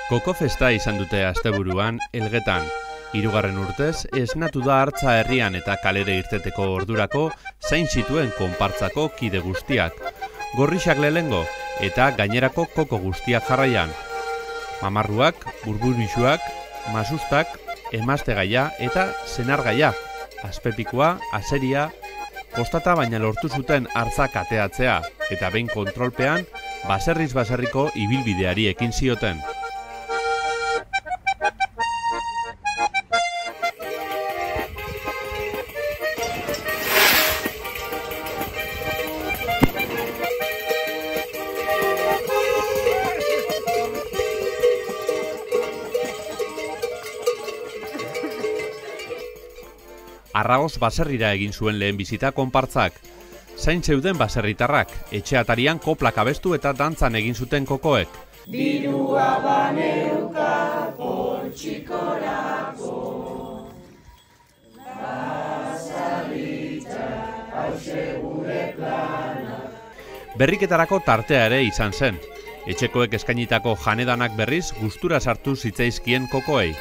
Koko festa izan dute asteburuan Elgetan. 3. urtez, esnatu da Artza herrian eta kalera irteteko ordurako zain zituen konpartzako kide guztiak. Gorrixak lehengo eta gainerako koko guztiak jarraian. Mamarruak, burburixuak, masustak, emaztegaia eta senargaia. Azpepikoa, azeria, kostata baina lortu zuten Artza kateatzea eta behin kontrolpean baserriz baserriko ibilbideari ekin zioten. Arragoz baserrira egin zuen lehen bizita konpartzak. Zain zeuden baserritarrak, etxe atarian koplak abestu eta dantzan egin zuten kokoek. Dirua baneuka poltsikorako, basarritza hause gure plana. Berriketarako tartea ere izan zen. Etxekoek eskainitako janedanak berriz gustura sartu zitzaizkien kokoei.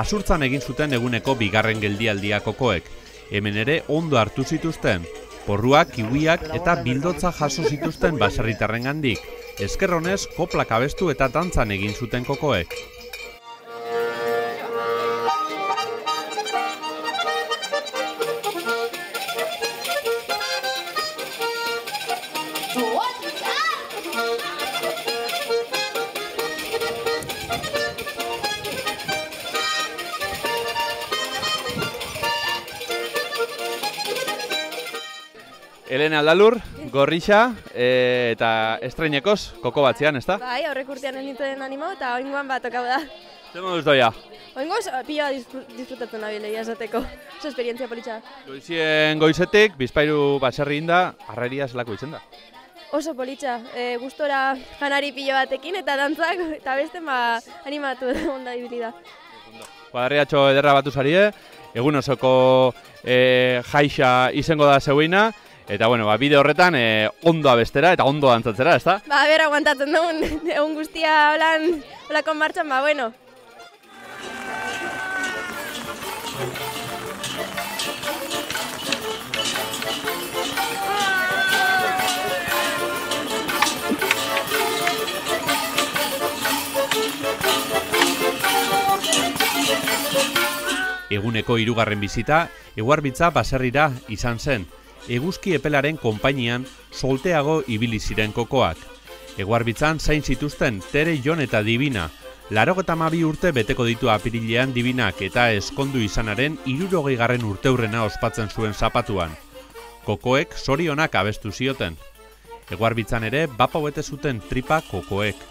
Asurtzan egin zuten eguneko bigarren geldialdia kokoek. Hemen ere ondo hartu zituzten. Porruak, kiwiak eta bildotza jaso zituzten baserritarrengandik. Esker honez, koplak abestu eta dantzan egin zuten kokoek. Elena Aldalur, Gorrixa eta estreinekoz koko batzean, ezta? Bai, aurrek urtean nintzen animau eta oingoan bat okau da. Zer moduz doia? Oingoz pila disfrutatu nahi esateko. Oso esperientzia politxa. Goizien goizetik, bizpairu baserri inda, harreria zelako itzen da? Oso politxa. Gustora janari pilo batekin eta dantzak eta beste animatu onda ibili da. Kuadriatxo ederra batu zarie, egun osoko jaixa izango da zeuina. Eta, bueno, bide horretan ondo abestera eta ondo dantzatzera, ezta? Bera aguantatzen dugun, egun guztia holako martxan, bueno. Eguneko 3. bizita, Eguarbitza baserrira izan zen. Eguzki epelaren konpainian solteago ibili ziren kokoak. Eguarbitzan zain zituzten Tere, Jon eta Dibina. 82 urte beteko ditu apirilean Dibinak eta eskondu izanaren 60. urteurrena ospatzen zuen zapatuan. Kokoek zorionak abestu zioten. Eguarbitzan ere bapa bete zuten tripa kokoek.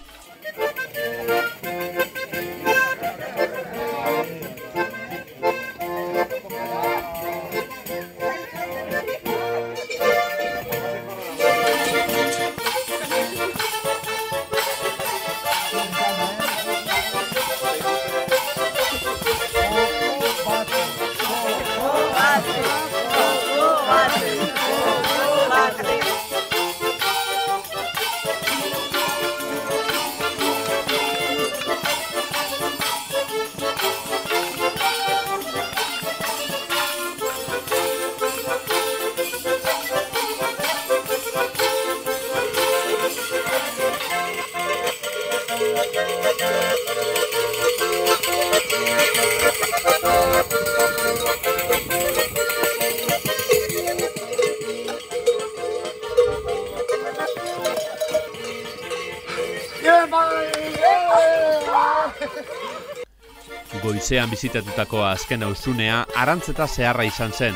Goizean bizitatutako azken auzunea Arantz eta Zeharra izan zen.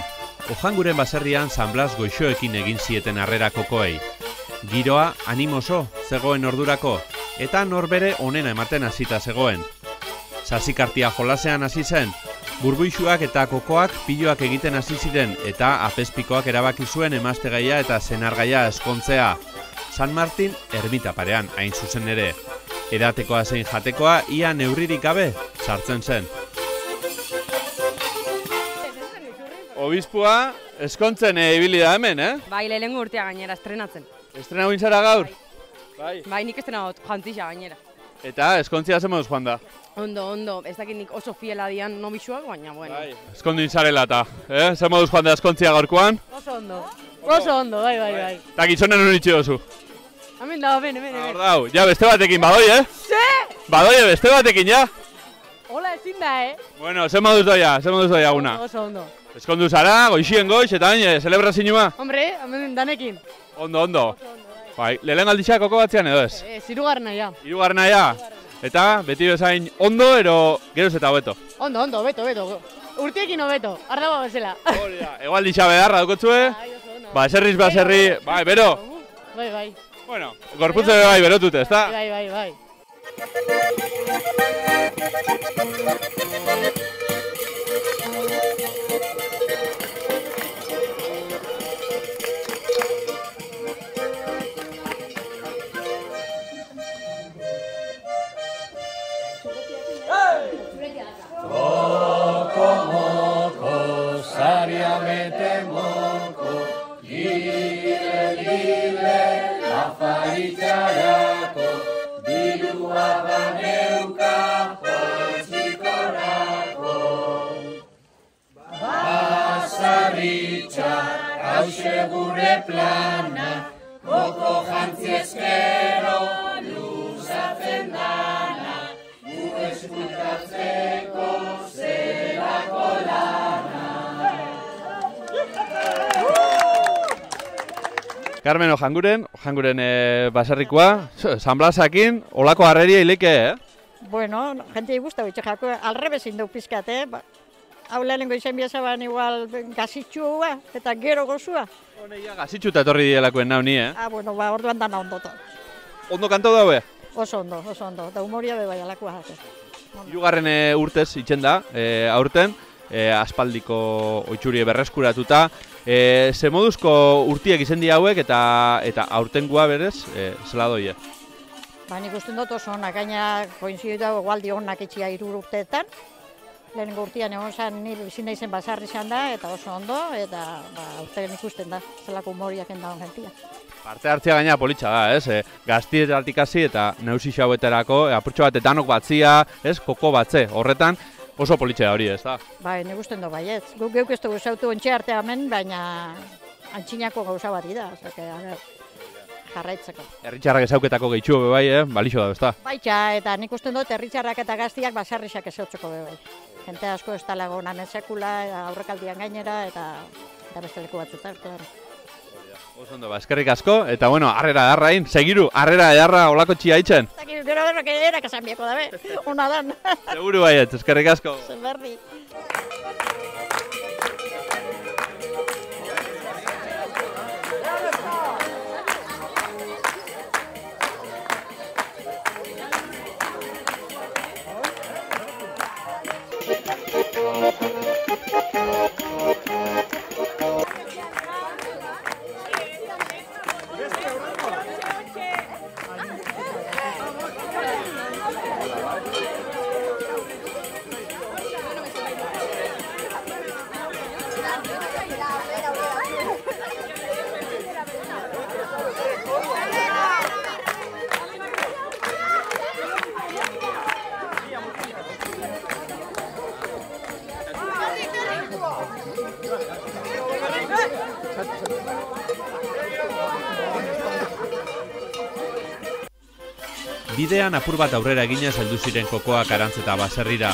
Ojanguren baserrian San Blas goixoekin egin zieten harrera kokoei. Giroa animoso zegoen ordurako, eta norbere onena ematen hasita zegoen. Sasikartia jolasean hasi zen, burbuixuak eta kokoak piloak egiten hasi ziren, eta apezpikoak erabaki zuen emaztegaia eta senargaia eskontzea. San Martin ermita parean hain zuzen ere. Edatekoa zein jatekoa ia neurririk gabe sartzen zen. Obispua eskontzen ibili da hemen, Bai, lehenengo urtea gainera, estrenatzen. Estrena guintzara gaur? Bai, nik estrena jantzisa gainera. Eta eskontzia zen moduz joan da? Ondo, ez dakit nik oso fiela dian nobixuak, baina bueno. Eskondin zarela eta, zen moduz joan da eskontzia gaurkoan? Oso ondo, bai. Eta gizonen honitxe dozu? Hemen dago, hemen. Hor dau, ja beste batekin badoi, Ze! Badoi, beste batekin, ja? Hola, ezin da, Bueno, zen moduz doia guna? Oso ondo. Eskondu zara, goixien goix, eta hain, celebrazioa? Hombre, hemen danekin. Ondo. Bai, lehen alditxak koko batzean edo ez? Hirugarrena ja. Hirugarrena ja? Eta, beti bezain ondo, ero geroz eta hobeto? Ondo, beto. Urtiekin hobeto, ardago bezala. Hori da, egualditxa beharra dukotzue? Ba, eserriz baserri, bai, bero? Bai. Bueno, gorputze bai berotute, ez da? Bai. Afaritzarako, dirua baneuka poltsikorako. Basarritza, hauxe gure plana, koko jantzi ezkero luzatzen dana, gu eskultatzeko zelako lana. Carmen Ojanguren baserrikoa, San Blasakin, olako harreria hileke, Bueno, jentei guzta bitxe jako, alrebezin duk pizkate, hau lehenengo izan biazaban igual gazitxua eta gero gozua. Honeia gazitxuta etorri dielakoen nau ni, Bueno, orduan dana ondoto. Ondo kanto daue? Oso ondo, eta humoria bebai alakoa jate. Hirugarren urtez itzen da, aurten, aspaldiko oitxurie berreskuratuta. Ze moduzko urtiek izendi hauek eta aurtengua berez, zela doie? Nik usten dut oso onak, gaina koinzidu da gualdi honak itxia 3 urteetan. Lehenengo urtean egon zen nire bizin naizen basarri izan da, eta oso ondo, eta urtean ikusten da, zelako humoriak endagoen gentia. Parte hartzea gaina politxa da, ez? Gaztietatik hasi eta nausi xaueterako, apurtxo bat etanok batzia, ez? Koko batze, horretan oso politxe da hori, ez da? Bai, nik usten dut baietz. Guk geuk ez dugu zautu ontxe artea hemen, baina antxinako gauza bat da, jarraitzeko. Herritxarrak ezauketako gehitxu bai, balixo da, ez da? Baita, eta nik usten dut herritxarrak eta gaztiak basarrixak ezautzeko bai. Jente asko ez talago namen sekula, aurrekaldian gainera, eta beste leku batzutan, klaro. Oso ondo, eskerrik asko, eta bueno, harrera edarrain, segiru, harrera edarra olako txia itzen. Gero erak esan bieko dabe, una dan. Seguru baiet, eskerrik asko. Zen berdi. Bidean apur bat aurrera eginez heldu ziren kokoak Arantz eta baserrira.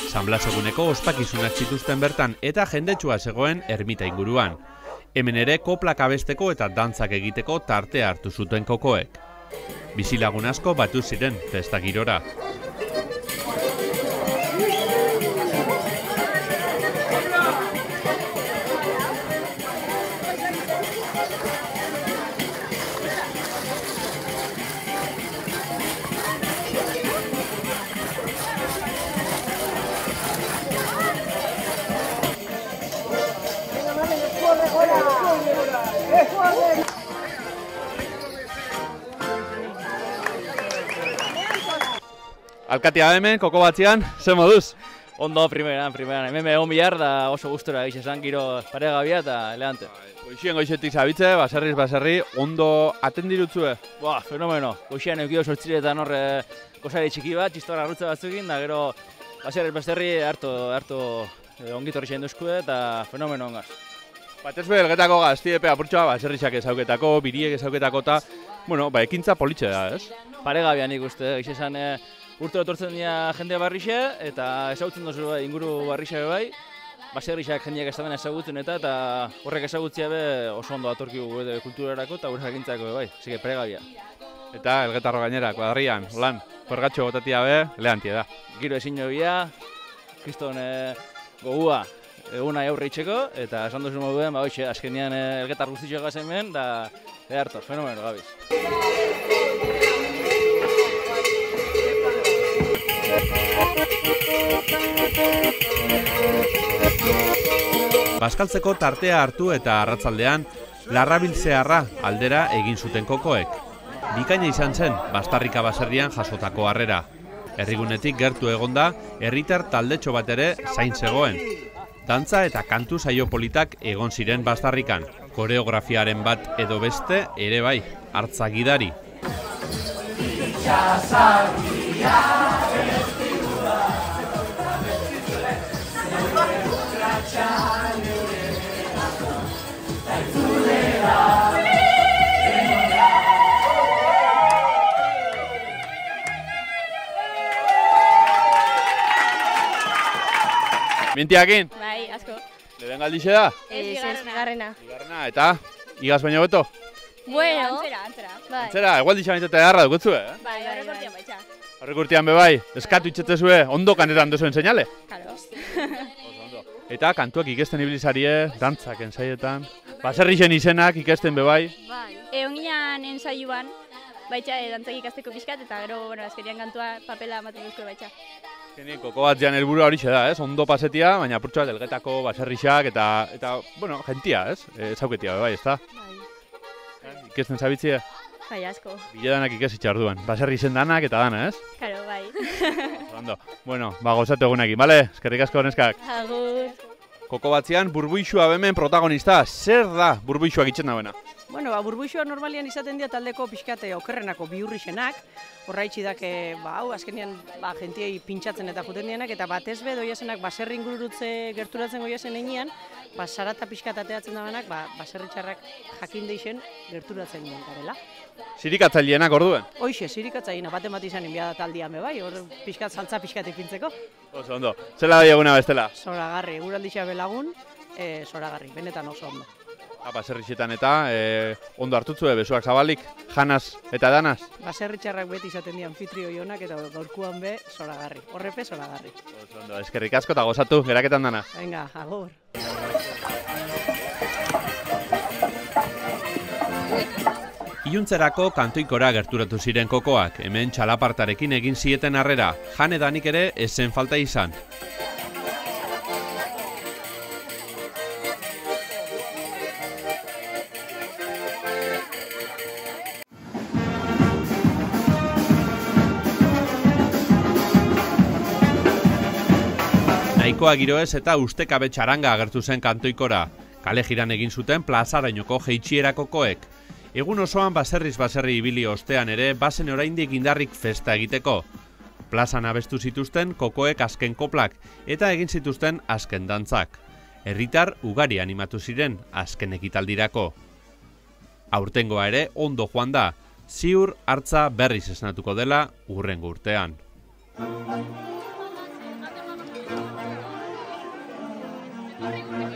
San Blas eguneko ospakizunak zituzten bertan eta jendetsua zegoen ermita inguruan. Hemen ere koplak abesteko eta dantzak egiteko tartea hartu zuten kokoek. Bizilagun asko batu ziren festa girora. Alkatia hemen, koko batzean, ze moduz? Ondo, primeran. Hemen egon bihar da oso gustora egin esan giro paregabia eta eleante. Goixien goixetik zabitze, baserri, ondo atendirutzue? Fenomeno. Goixien eukio sortziretan horre gozari txiki bat, txistora arrutza batzukin, da gero baserri harto ongitorri xain duzkue eta fenomeno ongaz. Batez be, elgetako gaztiepe apurtxoa, baserritxak ezauketako, biriek ezauketako eta, ekintza politxe da, ez? Paregabia nik uste, egin esan urte etortzen dira jende barrixe eta ezagutzen duzu inguru barrixe bai, baserrixak jendeak ez da ezagutzen eta horrek ezagutzea be oso ondo atorkigu gure kulturarako eta gure jakintzako bai, zike paregabia. Eta elgetarro gainera, kuadrian, holan, pergatxo botatia be, eleantia da. Giro ezin jobia, kriston gogua eguna aurre itxeko eta esan duzu moduen, azkenean elgetar guztitxo gazen ben, da harto, fenomeno gabiz. Bazkaltzeko tartea hartu eta arratzaldean larrabiltzearra aldera egin zuten kokoek. Bikaina izan zen, Bastarrika baserrian jasotako harrera. Herrigunetik gertu egonda, herritar taldetxo bat ere zain zegoen. Dantza eta kantu saio politak egon ziren Bastarrikan. Koreografiaren bat edo beste ere bai, hartza gidari. Mintiakin? Bai, asko. Lehen galdixe da? Bigarrena. Bigarrena, eta igaz baino beto? Bueno. Antzera. Antzera, egual dixa baintzete edarra dukutzu, Bai, horrekortian baitxa. Horrekurtian bebai, eskatu itxetezue, ondo kanetan duzuen seinale? Karo. Eta kantuak ikesten ibilizarie, dantzak ensaietan, baserrixen izenak ikesten bebai. Bai. Egonginan ensaiuan, baitxa dantzak ikasteko pixkat, eta gero, azkerian kantua papela ematen duzko baitxa. Koko batzean helburua horixe da, ez? Ondo pasetia, baina apurtxoa delgetako baserrixak eta jentia, ez? Zauketia bebai, ez da? Bai. Ikesten zabitzie? Bai, asko. Biledanak ikesitxar duan, baserrixen danak eta dana, ez? Karo, bai. Ondo. Bueno, gozatu egunekin, bale? Eskerrik asko neskak. Agur. Koko batzean burbuixua bemen protagonista, zer da burbuixuak itxen dauena? Bueno, burbuixua normalian izaten dira taldeko pixkate okerrenako bihurrixenak, horra itxidak, azkenean jentiei pintxatzen eta juten dienak, eta batez be doiazenak baserri ingururutze gerturatzen goiazen enean, sarata pixkat ateatzen dabenak, baserritxarrak jakin deixen gerturatzen dien garela. Sirikatzaileenak orduen? Hoixe, sirikatzaileena, baten bat izan inbiada taldian be bai, hor pixkat saltza pixkat ipintzeko. Oso ondo, zela da eguna bestela? Zoragarri, eguraldixa belagun, zoragarri, benetan oso ondo. Baserritxetan eta ondo hartutzue besuak zabalik, janaz eta danaz? Baserritxarrak beti izaten di anfitrio jonak eta gaurkuan be zoragarri, horrepe zoragarri. Oso ondo, eskerrik asko eta gozatu, geraketan dana. Venga, agur. Iluntzerako kantoikora gerturatu ziren kokoak, hemen txalapartarekin egin zieten harrera, jan edanik ere ez zen falta izan. Nahikoa giroez eta ustekabe txaranga agertu zen kantoikora. Kale jiran egin zuten plazarainoko jeitxiera kokoek. Egun osoan baserriz baserri ibili ostean ere bazen oraindik indarrik festa egiteko. Plazan abestu zituzten kokoek azken koplak eta egin zituzten azken dantzak. Herritar ugari animatu ziren azken ekitaldirako. Aurtengoa ere ondo joan da, ziur hartza berriz esnatuko dela hurrengo urtean. Thank